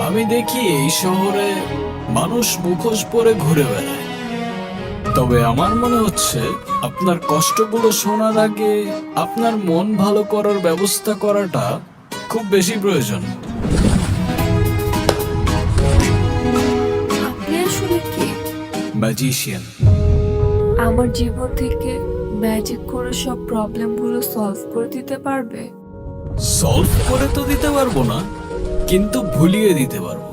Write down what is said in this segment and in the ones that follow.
আমি দেখি এই শহরে মানুষ মুখোশ পরে ঘুরে বেড়ায়, তবে আমার মনে হচ্ছে আপনার কষ্টগুলো শোনার আগে আপনার মন ভালো করার ব্যবস্থা করাটা খুব বেশি প্রয়োজন। আপনি আসলে কে? ম্যাজিশিয়ান। আমার জীবন থেকে ম্যাজিক করে সব প্রবলেমগুলো সলভ করে দিতে পারবে? সলভ করে তো দিতে পারবো না, কিন্তু ভুলিয়ে দিতে পারবো।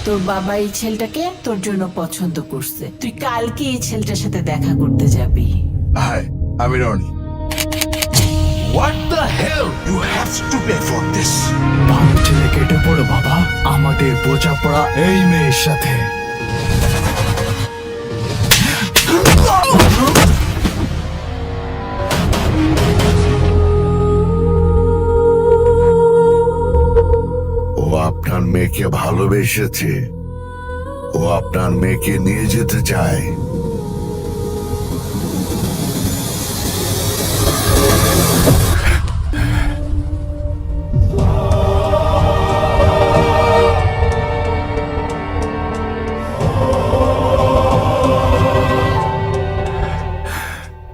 তোর বাবা এই ছেলেটাকে তোর জন্য পছন্দ করছে, তুই কালকে এই ছেলেটার সাথে দেখা করতে যাবি। হাই, আমি Roni. What the hell? You have to pay for this. ভালো ছেলে কেটে পড়ো বাবা, আমাদের বোঝাপড়া এই মেয়ের সাথে। ও আপনার মেয়েকে ভালোবেসেছে, ও আপনার মেয়েকে নিয়ে যেতে চায়।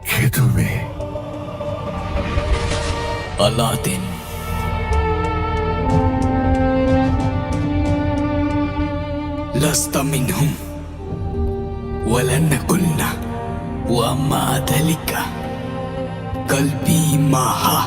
কে তুমি? আলাদিন। لست منهم ولن قلنا وما ذلك قلبي معها